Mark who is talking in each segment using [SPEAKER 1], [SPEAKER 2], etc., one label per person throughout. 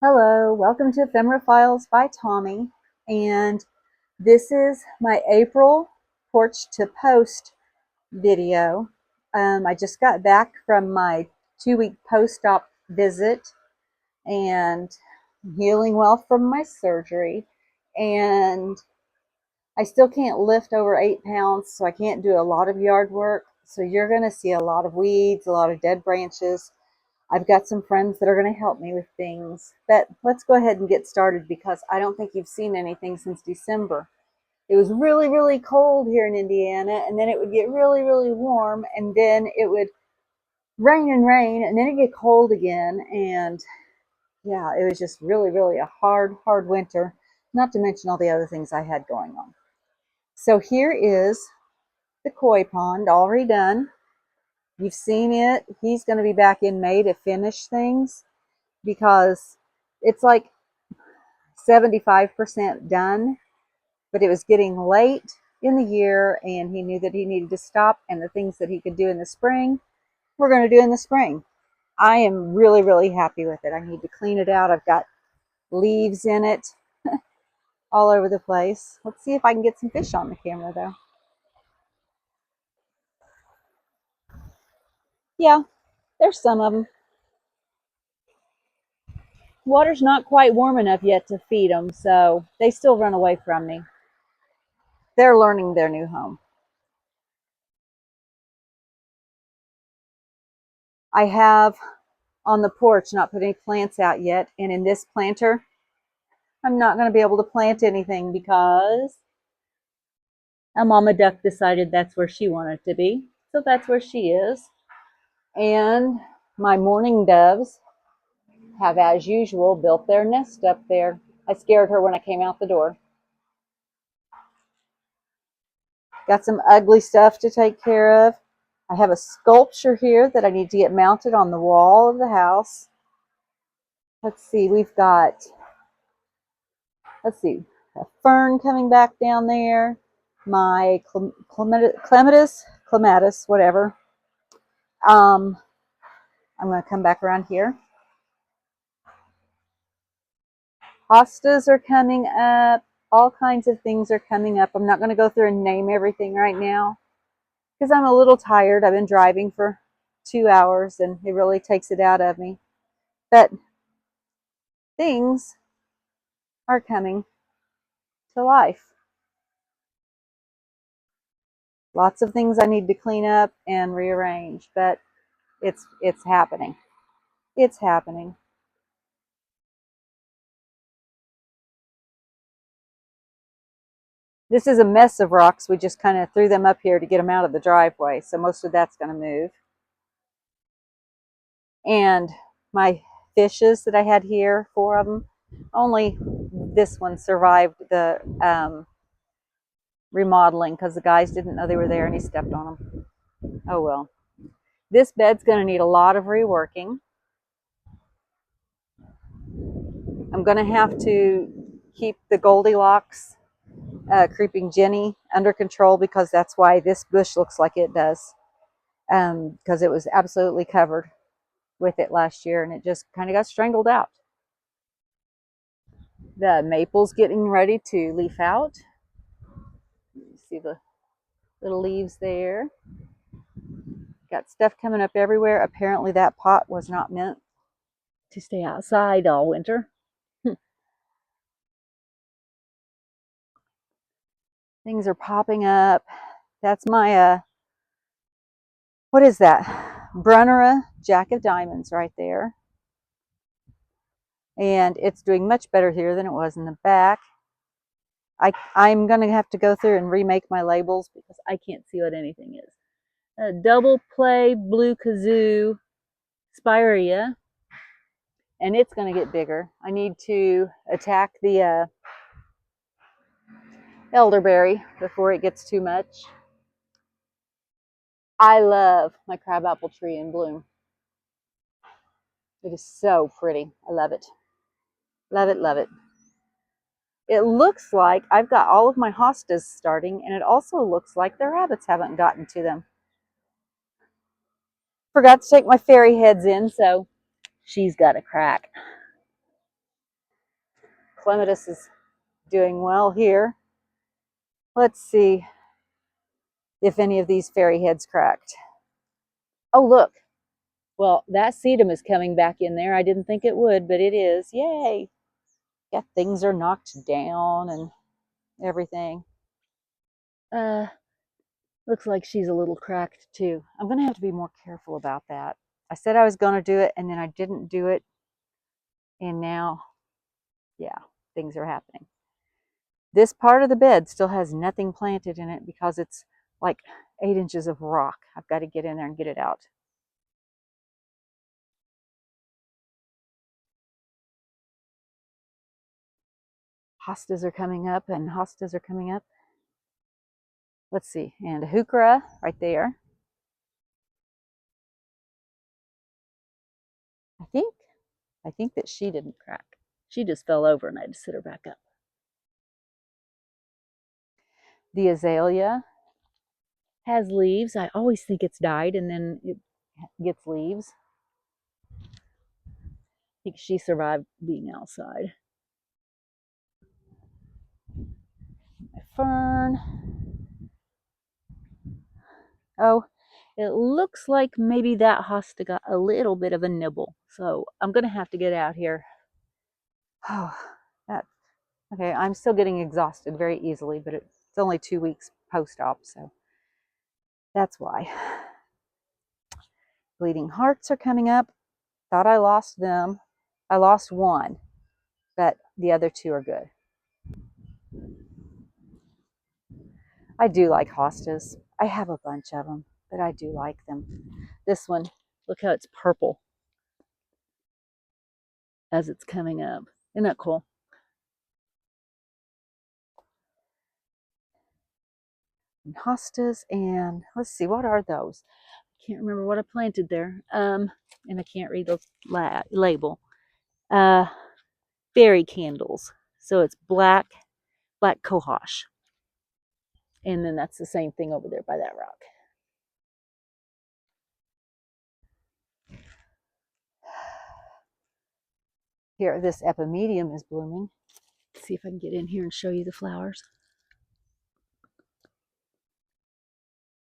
[SPEAKER 1] Hello, welcome to Ephemera Files by Tommy, and this is my April Porch to Post video. I just got back from my 2-week post-op visit, and I'm healing well from my surgery, and I still can't lift over 8 pounds, so I can't do a lot of yard work, so you're going to see a lot of weeds, a lot of dead branches. I've got some friends that are going to help me with things. But let's go ahead and get started because I don't think you've seen anything since December. It was really, really cold here in Indiana, and then it would get really, really warm, and then it would rain and rain, and then it'd get cold again. And yeah, it was just really, really a hard, hard winter, not to mention all the other things I had going on. So here is the koi pond all redone. You've seen it. He's going to be back in May to finish things, because it's like 75% done, but it was getting late in the year and he knew that he needed to stop, and the things that he could do in the spring, we're going to do in the spring. I am really, really happy with it. I need to clean it out. I've got leaves in it all over the place. Let's see if I can get some fish on the camera though. Yeah, there's some of them. Water's not quite warm enough yet to feed them, so they still run away from me. They're learning their new home. I have on the porch not put any plants out yet, and in this planter I'm not going to be able to plant anything because a mama duck decided that's where she wanted to be, so that's where she is. And my mourning doves have, as usual, built their nest up there. I scared her when I came out the door. Got some ugly stuff to take care of. I have a sculpture here that I need to get mounted on the wall of the house. Let's see, a fern coming back down there. My clematis, whatever. I'm going to come back around here. Hostas are coming up. All kinds of things are coming up. I'm not going to go through and name everything right now because I'm a little tired. I've been driving for 2 hours and it really takes it out of me. But things are coming to life. Lots of things I need to clean up and rearrange, but it's happening. It's happening. This is a mess of rocks. We just kind of threw them up here to get them out of the driveway, so most of that's going to move. And my fishes that I had here, 4 of them, only this one survived the remodeling because the guys didn't know they were there and he stepped on them. Oh well. This bed's going to need a lot of reworking. I'm going to have to keep the Goldilocks creeping Jenny under control, because that's why this bush looks like it does, because it was absolutely covered with it last year and it just kind of got strangled out. The maple's getting ready to leaf out. You see the little leaves there. Got stuff coming up everywhere. Apparently that pot was not meant to stay outside all winter. Things are popping up. That's my, what is that? Brunnera Jack of Diamonds right there. And it's doing much better here than it was in the back. I'm going to have to go through and remake my labels because I can't see what anything is. A double play blue kazoo spirea, and it's going to get bigger. I need to attack the elderberry before it gets too much. I love my crabapple tree in bloom. It is so pretty. I love it. Love it, love it. It looks like I've got all of my hostas starting, and it also looks like the rabbits haven't gotten to them. Forgot to take my fairy heads in, so she's got a crack. Clematis is doing well here. Let's see if any of these fairy heads cracked. Oh, look. Well, that sedum is coming back in there. I didn't think it would, but it is. Yay. Yeah, things are knocked down and everything. Looks like she's a little cracked too. I'm going to have to be more careful about that. I said I was going to do it, and then I didn't do it. And now, yeah, things are happening. This part of the bed still has nothing planted in it because it's like 8 inches of rock. I've got to get in there and get it out. Hostas are coming up and hostas are coming up. Let's see, and a heuchera right there. I think that she didn't crack. She just fell over and I had to sit her back up. The azalea has leaves. I always think it's died and then it gets leaves. I think she survived being outside. My fern. Oh, it looks like maybe that hosta got a little bit of a nibble. So I'm going to have to get out here. Oh, okay, I'm still getting exhausted very easily, but it's only 2 weeks post-op, so that's why. Bleeding hearts are coming up. Thought I lost them. I lost one, but the other 2 are good. I do like hostas. I have a bunch of them, but I do like them. This one, look how it's purple as it's coming up. Isn't that cool? And hostas, and let's see, what are those? I can't remember what I planted there. And I can't read the label. Fairy candles. So it's black cohosh. And then that's the same thing over there by that rock. Here, this epimedium is blooming. Let's see if I can get in here and show you the flowers.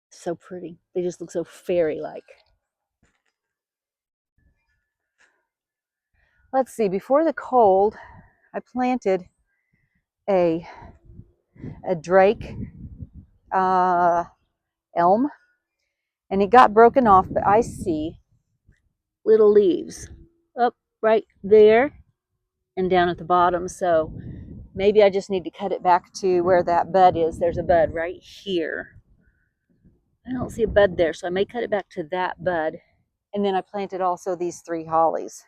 [SPEAKER 1] So pretty. They just look so fairy-like. Let's see, before the cold, I planted a drake elm, and it got broken off, but I see little leaves up right there and down at the bottom. So maybe I just need to cut it back to where that bud is. There's a bud right here. I don't see a bud there, so I may cut it back to that bud. And then I planted also these 3 hollies.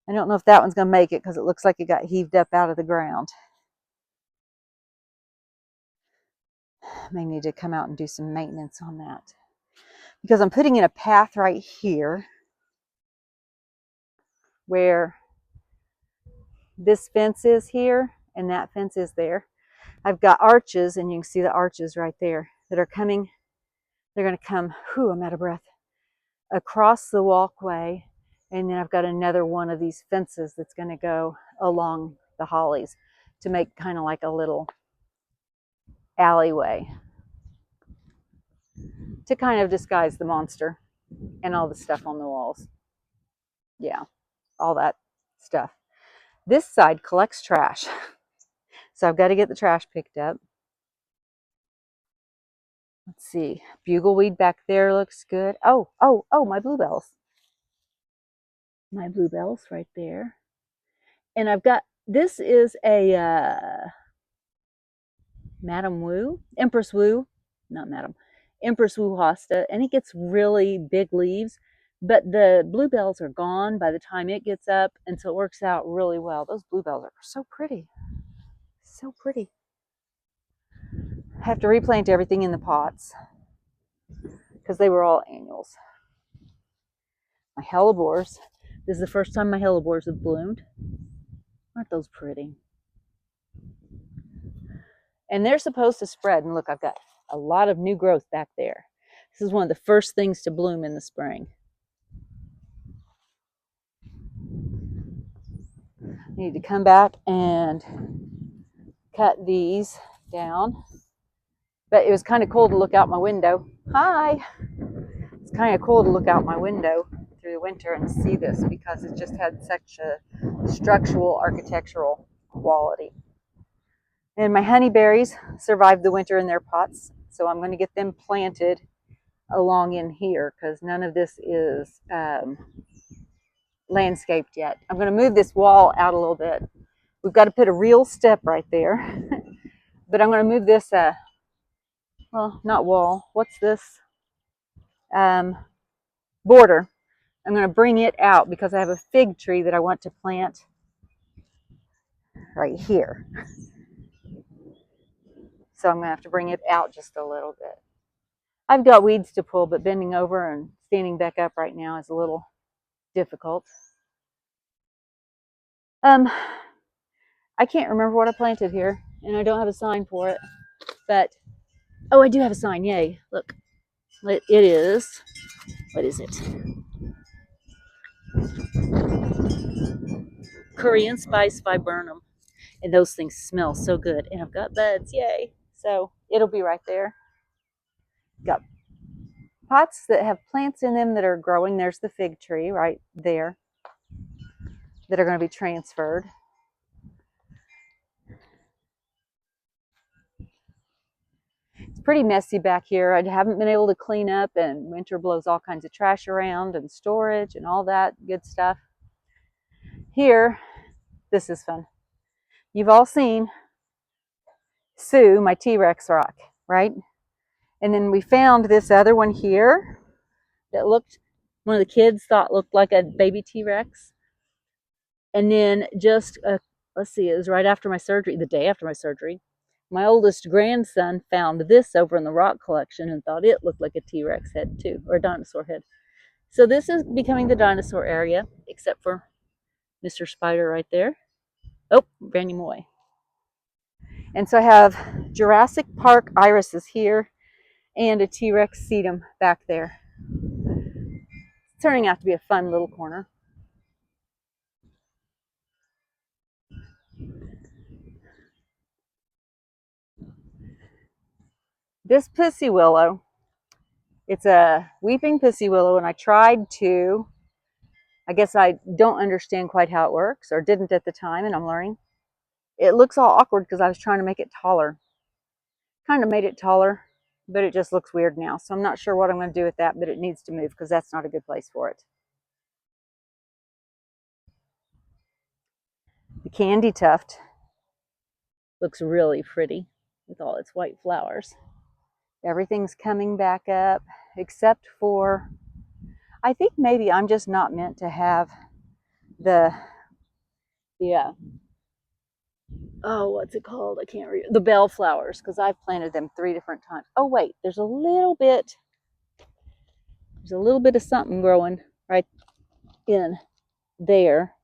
[SPEAKER 1] I don't know if that one's going to make it because it looks like it got heaved up out of the ground. I may need to come out and do some maintenance on that, because I'm putting in a path right here where this fence is here and that fence is there. I've got arches, and you can see the arches right there that are coming. They're going to come, I'm out of breath, across the walkway. And then I've got another one of these fences that's going to go along the hollies to make kind of like a little alleyway to kind of disguise the monster and all the stuff on the walls. Yeah, all that stuff. This side collects trash. So I've got to get the trash picked up. Let's see. Bugleweed back there looks good. Oh, my bluebells. My bluebells right there. And I've got, this is a Madam Wu, Empress Wu, not Madam, Empress Wu hosta, and it gets really big leaves, but the bluebells are gone by the time it gets up, and so it works out really well. Those bluebells are so pretty. So pretty. I have to replant everything in the pots because they were all annuals. My hellebores. This is the first time my hellebores have bloomed. Aren't those pretty? And they're supposed to spread. And look, I've got a lot of new growth back there. This is one of the first things to bloom in the spring. need to come back and cut these down. But it was kind of cool to look out my window. Hi! It's kind of cool to look out my window through the winter and see this because it just had such a structural, architectural quality. And my honeyberries survived the winter in their pots, so I'm going to get them planted along in here because none of this is landscaped yet. I'm going to move this wall out a little bit. We've got to put a real step right there. But I'm going to move this, well, not wall. What's this? Border. I'm going to bring it out because I have a fig tree that I want to plant right here. So I'm going to have to bring it out just a little bit. I've got weeds to pull, but bending over and standing back up right now is a little difficult. I can't remember what I planted here, and I don't have a sign for it. But, oh, I do have a sign. Yay. Look. It is, what is it? Korean spice viburnum. And those things smell so good. And I've got buds. Yay. So it'll be right there. Got pots that have plants in them that are growing. There's the fig tree right there that are going to be transferred. It's pretty messy back here. I haven't been able to clean up, and winter blows all kinds of trash around and storage and all that good stuff. Here, this is fun. You've all seen Sue, my T-Rex rock, right? And then we found this other one here that looked, one of the kids thought looked like a baby T-Rex. And then just, let's see, it was right after my surgery, the day after my surgery, my oldest grandson found this over in the rock collection and thought it looked like a T-Rex head too, or a dinosaur head. So this is becoming the dinosaur area, except for Mr. Spider right there. Oh, ran him away. And so I have Jurassic Park irises here and a T-Rex sedum back there. It's turning out to be a fun little corner. This pussy willow, it's a weeping pussy willow, and I tried to, I guess I don't understand quite how it works, or didn't at the time, and I'm learning. It looks all awkward because I was trying to make it taller. Kind of made it taller, but it just looks weird now. So I'm not sure what I'm going to do with that, but it needs to move because that's not a good place for it. The candy tuft looks really pretty with all its white flowers. Everything's coming back up except for, I think maybe I'm just not meant to have the oh, what's it called? I can't read. The bellflowers, because I've planted them 3 different times. Oh wait, there's a little bit of something growing right in there.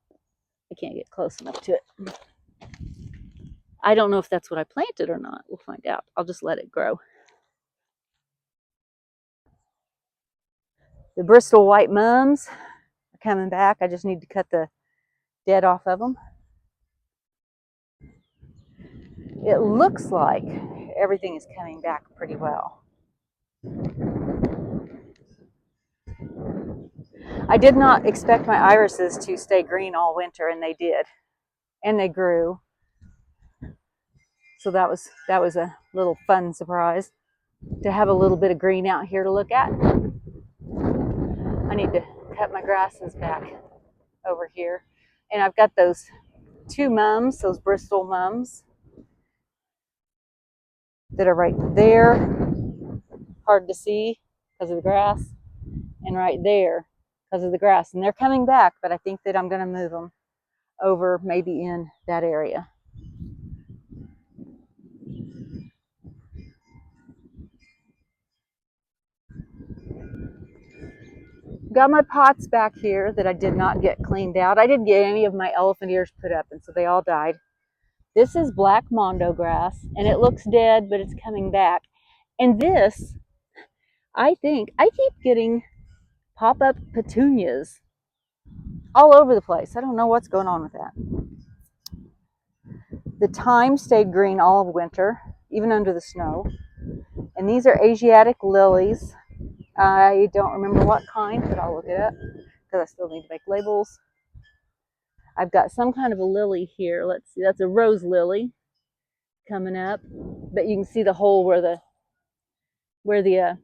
[SPEAKER 1] I can't get close enough to it. I don't know if that's what I planted or not. We'll find out. I'll just let it grow. The Bristol white mums are coming back. I just need to cut the dead off of them. It looks like everything is coming back pretty well. I did not expect my irises to stay green all winter, and they did. And they grew. So that was a little fun surprise to have a little bit of green out here to look at. I need to cut my grasses back over here. And I've got those 2 mums, those Bristol mums, that are right there. Hard to see because of the grass. And right there because of the grass. And they're coming back, but I think that I'm going to move them over maybe in that area. Got my pots back here that I did not get cleaned out. I didn't get any of my elephant ears put up, and so they all died. This is black mondo grass, and it looks dead, but it's coming back. And this, I think, I keep getting pop-up petunias all over the place. I don't know what's going on with that. The thyme stayed green all of winter, even under the snow. And these are Asiatic lilies. I don't remember what kind, but I'll look it up because I still need to make labels. I've got some kind of a lily here. Let's see, that's a rose lily coming up. But you can see the hole where the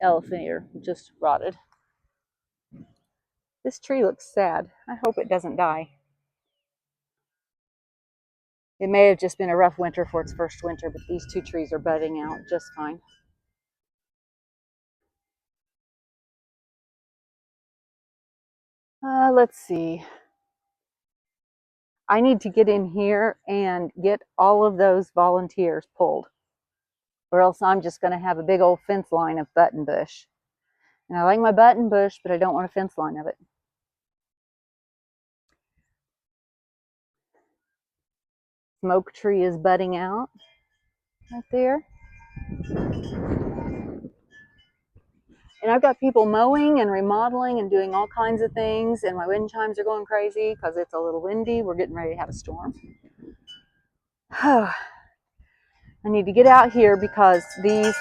[SPEAKER 1] elephant ear just rotted. This tree looks sad. I hope it doesn't die. It may have just been a rough winter for its first winter, but these two trees are budding out just fine. Let's see. I need to get in here and get all of those volunteers pulled, or else I'm just going to have a big old fence line of button bush. And I like my button bush, but I don't want a fence line of it. Smoke tree is budding out right there. And I've got people mowing and remodeling and doing all kinds of things, and my wind chimes are going crazy because it's a little windy. We're getting ready to have a storm. I need to get out here because these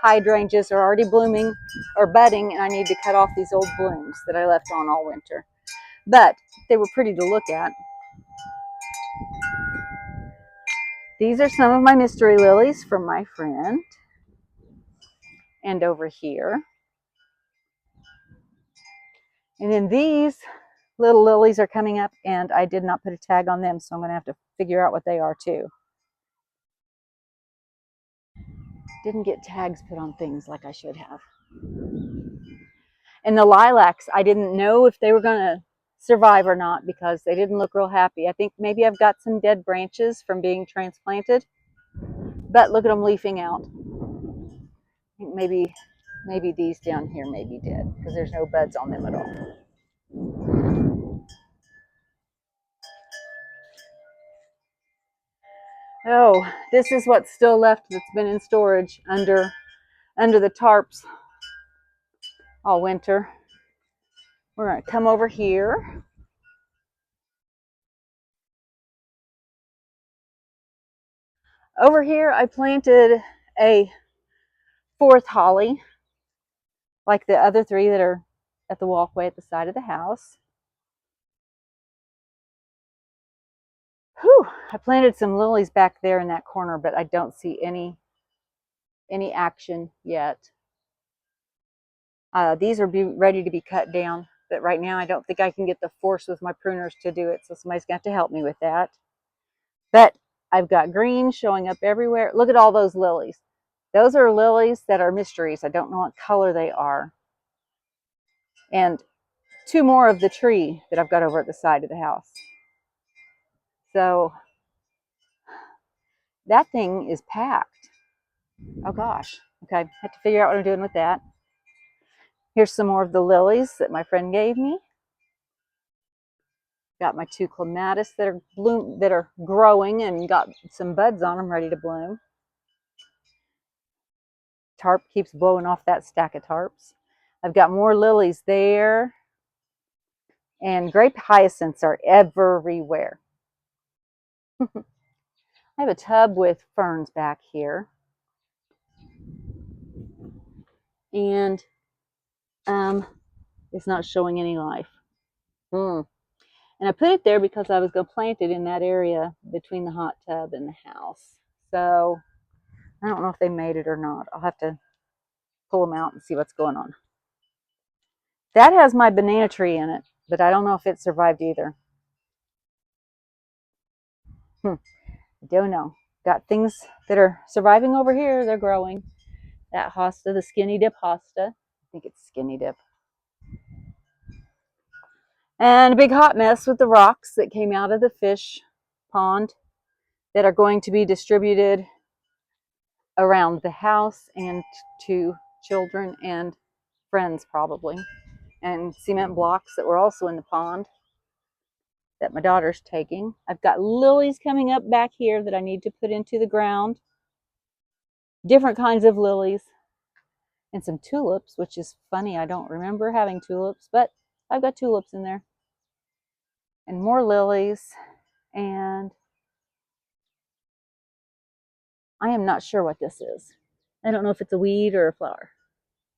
[SPEAKER 1] hydrangeas are already blooming or budding, and I need to cut off these old blooms that I left on all winter. But they were pretty to look at. These are some of my mystery lilies from my friend. And over here. And then these little lilies are coming up, and I did not put a tag on them, so I'm going to have to figure out what they are too. Didn't get tags put on things like I should have. And the lilacs, I didn't know if they were going to survive or not because they didn't look real happy. I think maybe I've got some dead branches from being transplanted, but look at them leafing out. I think maybe these down here may be dead because there's no buds on them at all. Oh, this is what's still left that's been in storage under the tarps all winter. We're going to come over here. Over here, I planted a fourth holly, like the other three that are at the walkway at the side of the house. Whew, I planted some lilies back there in that corner, but I don't see any action yet. These are ready to be cut down, but right now I don't think I can get the force with my pruners to do it, so somebody's going to have to help me with that. But I've got green showing up everywhere. Look at all those lilies. Those are lilies that are mysteries. I don't know what color they are. And two more of the tree that I've got over at the side of the house. So that thing is packed. Oh gosh. Okay, I have to figure out what I'm doing with that. Here's some more of the lilies that my friend gave me. Got my two clematis that are growing and got some buds on them ready to bloom. Tarp keeps blowing off that stack of tarps. I've got more lilies there. And grape hyacinths are everywhere. I have a tub with ferns back here. And it's not showing any life. And I put it there because I was going to plant it in that area between the hot tub and the house. So I don't know if they made it or not. I'll have to pull them out and see what's going on. That has my banana tree in it, but I don't know if it survived either. I don't know. Got things that are surviving over here. They're growing. That hosta, the skinny dip hosta. I think it's skinny dip. And a big hot mess with the rocks that came out of the fish pond that are going to be distributed around the house and to children and friends probably. And cement blocks that were also in the pond that my daughter's taking. I've got lilies coming up back here that I need to put into the ground. Different kinds of lilies. And some tulips, which is funny. I don't remember having tulips, but I've got tulips in there. And more lilies. And I am not sure what this is. I don't know if it's a weed or a flower.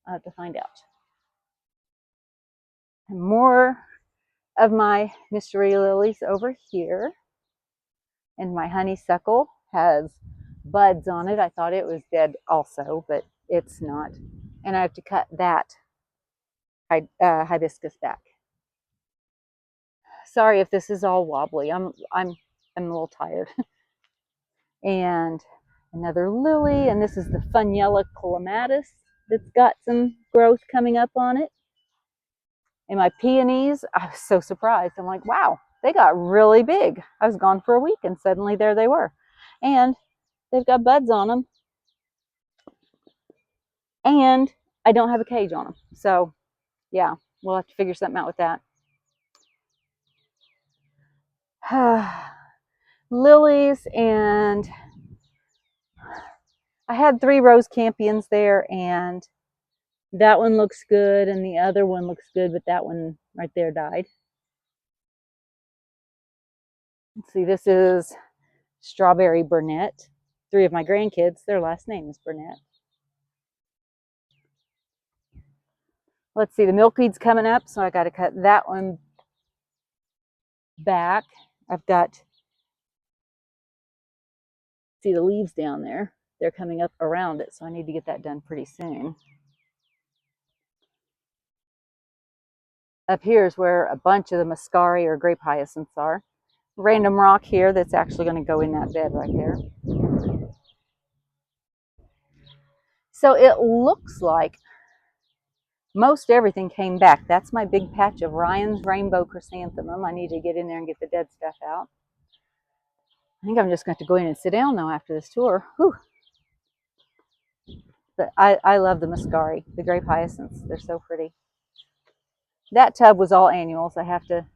[SPEAKER 1] I'll have to find out. And more of my mystery lilies over here. And my honeysuckle has buds on it. I thought it was dead also, but it's not. And I have to cut that hibiscus back. Sorry if this is all wobbly. I'm a little tired. And another lily, and this is the Funella clematis that's got some growth coming up on it. And my peonies, I was so surprised. I'm like, wow, they got really big. I was gone for a week and suddenly there they were. And they've got buds on them. And I don't have a cage on them. So yeah, we'll have to figure something out with that. Lilies, and I had 3 rose campions there, and that one looks good and the other one looks good, but that one right there died. Let's see, this is strawberry Burnett. 3 of my grandkids, their last name is Burnett. Let's see, the milkweed's coming up, so I got to cut that one back. I've got, see the leaves down there. They're coming up around it, so I need to get that done pretty soon. Up here is where a bunch of the muscari or grape hyacinths are. Random rock here that's actually going to go in that bed right there. So it looks like most everything came back. That's my big patch of Ryan's rainbow chrysanthemum. I need to get in there and get the dead stuff out. I think I'm just going to have to go in and sit down now after this tour. Whew. But I love the muscari, the grape hyacinths. They're so pretty. That tub was all annuals. I have to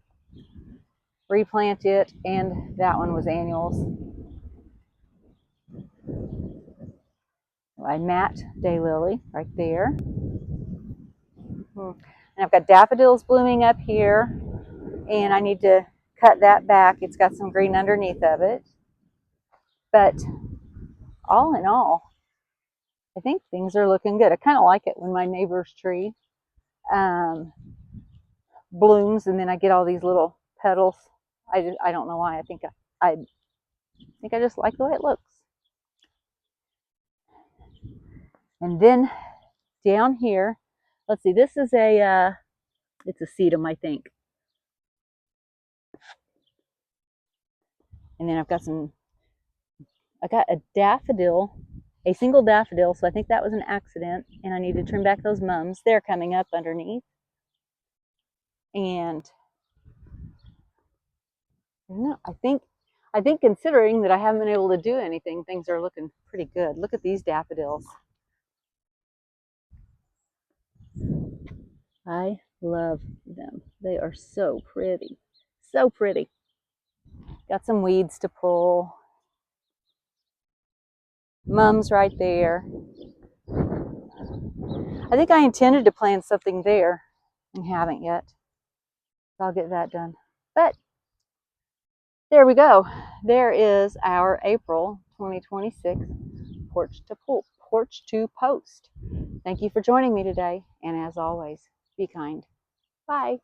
[SPEAKER 1] replant it, and that one was annuals. My matte daylily right there. And I've got daffodils blooming up here, and I need to cut that back. It's got some green underneath of it. But all in all, I think things are looking good. I kind of like it when my neighbor's tree blooms and then I get all these little petals. I don't know why. I think I just like the way it looks. And then down here, let's see, this is it's a sedum, I think. And then I got a daffodil, a single daffodil, so I think that was an accident, and I need to trim back those mums. They're coming up underneath. And I think considering that I haven't been able to do anything, things are looking pretty good. Look at these daffodils. I love them. They are so pretty. So pretty. Got some weeds to pull. Mums right there. I think I intended to plant something there and haven't yet. So I'll get that done. But there we go. There is our April 2026 Porch to Post. Thank you for joining me today. And as always, be kind. Bye.